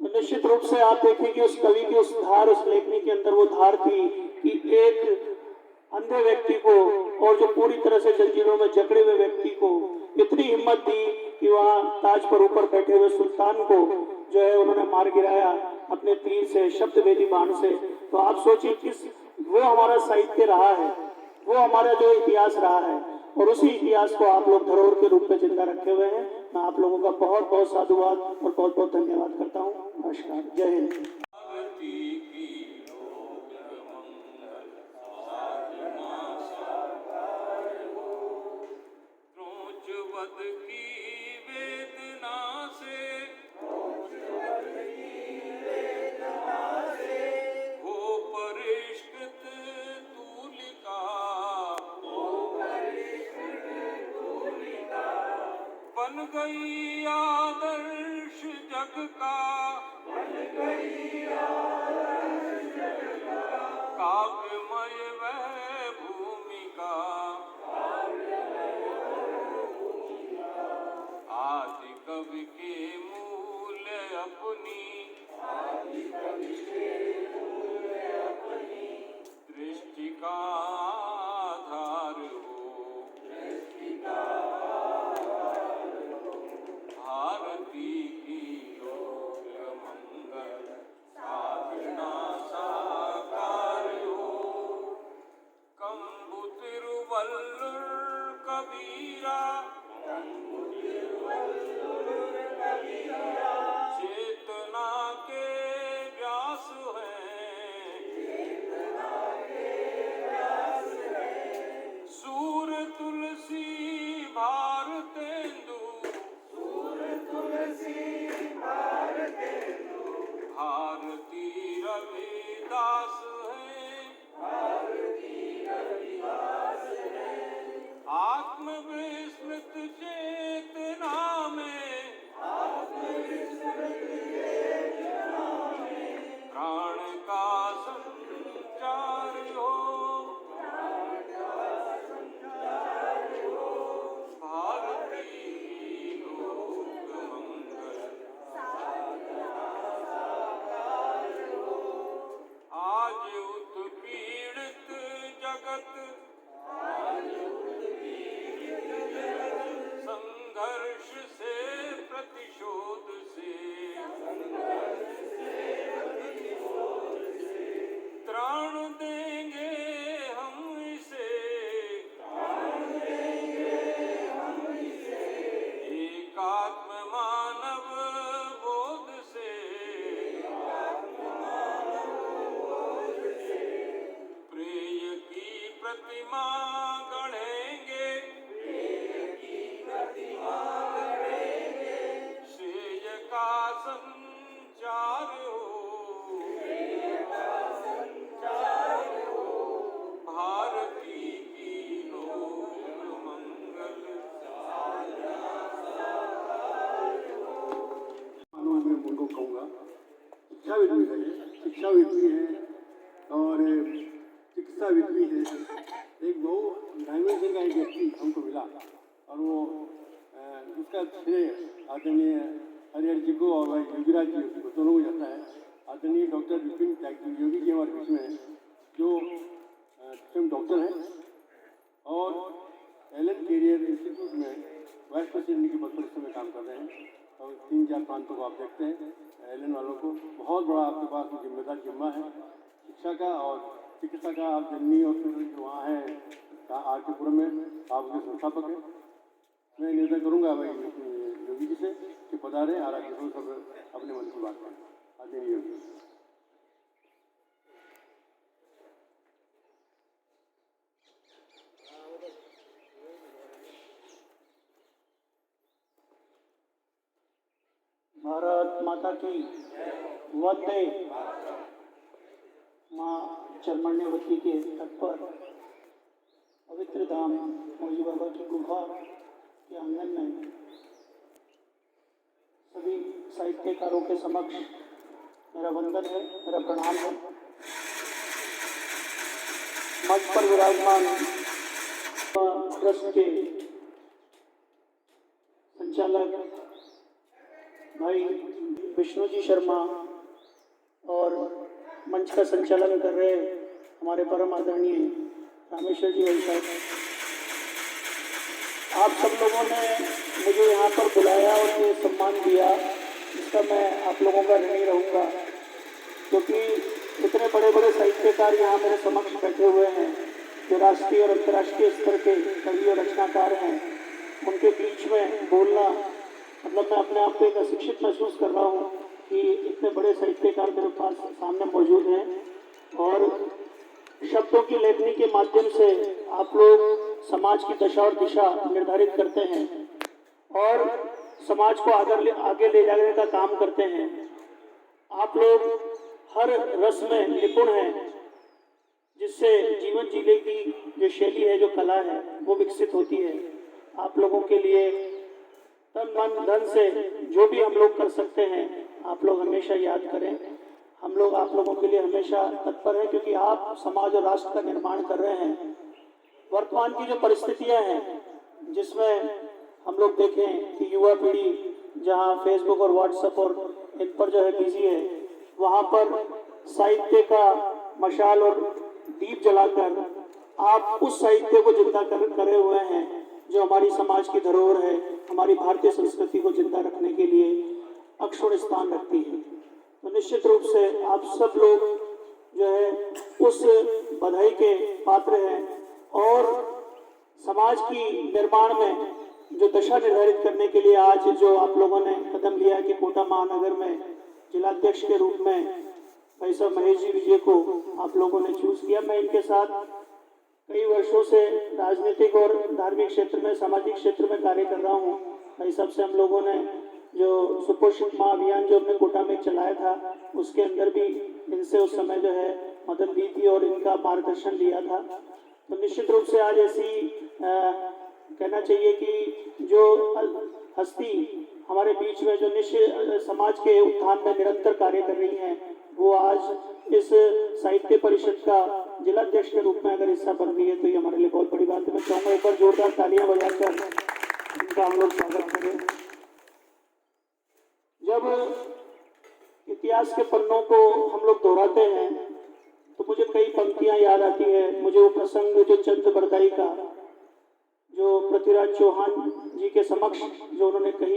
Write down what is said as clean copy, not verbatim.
तो निश्चित रूप से आप देखें कि उस कवि की उस धार, उस लेखनी के अंदर वो धार थी कि एक अंधे व्यक्ति को और जो पूरी तरह से जंजीरों में जकड़े हुए व्यक्ति को इतनी हिम्मत दी कि वहां ताज पर ऊपर बैठे हुए सुल्तान को जो है उन्होंने मार गिराया अपने तीर से, शब्द वेदी बाण से। तो आप सोचिए किस, वो हमारा साहित्य रहा है, वो हमारा जो इतिहास रहा है, और उसी इतिहास को आप लोग धरोहर के रूप में जिंदा रखे हुए हैं। मैं आप लोगों का बहुत बहुत साधुवाद और बहुत बहुत धन्यवाद करता हूँ। नमस्कार, जय हिंद। बन गई आदर्श जग का, काव्यमय वह भूमिका, आदि कवि के मूल अपनी, दृष्टि का आधार हो, भारती की लोक मंगल साधना साकार हो, कंबु तिरुवल्लुर कबीरा, चेतना के व्यास हैं, सूर तुलसी भारतेंदु, भारती रविदास हैं, आत्मविस्मृत चेतना में, प्राण का संचार हो, भारती लोक मंगल आज उत्पीड़ित जगत, संघर्ष से प्रतिशोध से, त्राण देंगे हम इसे, एकात्म मानव बोध से, प्रेय की प्रतिमा गढ़ेंगे, श्रेय का संचार हो, भारती की लोक मंगल मैं उनको कहूँगा शिक्षाविद भी है, शिक्षाविद भी है और चिकित्साविद भी है। एक बहु डायमेंशन का एक व्यक्ति हमको मिला और वो उसका श्रेय आदरणीय हरिहर जी को और योगीराज जी को दोनों को जाता है। आदरणीय डॉक्टर विपिन योगी जी हमारे बीच में हैं, जो स्वयं डॉक्टर हैं और एलन कैरियर इंस्टीट्यूट में वाइस प्रेसिडेंट के पद पर इस समय काम कर रहे हैं। और 3-4 प्रांतों को आप देखते हैं, एलन वालों को बहुत बड़ा आपके पास जिम्मेदार जिम्मा है शिक्षा का और चिकित्सा का। आप जननी हॉस्पिटल जो वहाँ है आरकेपुरम में, आप उसके संस्थापक हैं। मैं निवेदन करूँगा भाई योगी जी से कि पधारें और आगे सब अपने मन की बात करें। आदरणीय योगी जी। भारत माता की वंदे। माँ चरमण्यवती के तट पर पवित्र धाम मौजी बाबा की गुफा के आंगन में सभी साहित्यकारों के समक्ष मेरा वंदन है, मेरा प्रणाम है। मंच पर विराजमान ट्रस्ट के संचालक भाई विष्णु जी शर्मा और मंच का संचालन कर रहे हमारे परम आदरणीय रामेश्वर जी भाई साहब, आप सब लोगों ने मुझे यहाँ पर बुलाया और ये सम्मान दिया, इसका मैं आप लोगों का ऋणी रहूँगा, क्योंकि इतने बड़े बड़े साहित्यकार यहाँ मेरे समक्ष बैठे हुए हैं जो राष्ट्रीय और अंतर्राष्ट्रीय स्तर के कवि और रचनाकार हैं। उनके बीच में बोलना मतलब मैं अपने आप को एक अशिक्षित महसूस कर रहा हूँ कि इतने बड़े साहित्यकार मेरे पास सामने मौजूद हैं और शब्दों की लेखनी के माध्यम से आप लोग समाज की दशा और दिशा निर्धारित करते हैं और समाज को आगे ले जाने का काम करते हैं। आप लोग हर रस में निपुण हैं, जिससे जीवन जीने की जो शैली है, जो कला है, वो विकसित होती है। आप लोगों के लिए तन मन धन से जो भी हम लोग कर सकते हैं, आप लोग हमेशा याद करें। हम लोग आप लोगों के लिए हमेशा तत्पर हैं, क्योंकि आप समाज और राष्ट्र का निर्माण कर रहे हैं। वर्तमान की जो परिस्थितियां हैं, जिसमें हम लोग देखें कि युवा पीढ़ी जहां फेसबुक और व्हाट्सएप और इन पर जो है बिजी है, वहां पर साहित्य का मशाल और दीप जलाकर आप उस साहित्य को जिंदा करे हुए हैं जो हमारी समाज की धरोहर है, हमारी भारतीय संस्कृति को जिंदा रखने के लिए अक्षुण्ण स्थान रखती है। तो निश्चित रूप से आप सब लोग जो है उस बधाई के पात्र हैं और समाज की निर्माण में जो दशा निर्धारित करने के लिए आज जो आप लोगों ने कदम लिया कि कोटा महानगर में जिलाध्यक्ष के रूप में भाई साहब महेश जी विजय को आप लोगों ने चूज किया। मैं इनके साथ कई वर्षों से राजनीतिक और धार्मिक क्षेत्र में, सामाजिक क्षेत्र में कार्य कर रहा हूँ। भाई साहब से हम लोगों ने जो सुपोषित माह अभियान जो हमने कोटा में चलाया था, उसके अंदर भी इनसे उस समय जो है मदद ली थी और इनका मार्गदर्शन लिया था। तो निश्चित रूप से आज ऐसी कहना चाहिए कि जो हस्ती हमारे बीच में जो समाज के उत्थान में निरंतर कार्य कर रही हैं, वो आज इस साहित्य परिषद का जिलाध्यक्ष के रूप में अगर हिस्सा बन रही है तो ये हमारे लिए बहुत बड़ी बात है। मैं चाहूँगा एक बार जोरदार तालियां बजाकर इनका हम लोग स्वागत करें। जब इतिहास के पन्नों को हम लोग दोहराते हैं तो मुझे कई पंक्तियां याद आती है। मुझे वो प्रसंग जो चंद बरदाई का, जो पृथ्वीराज चौहान जी के समक्ष जो उन्होंने कही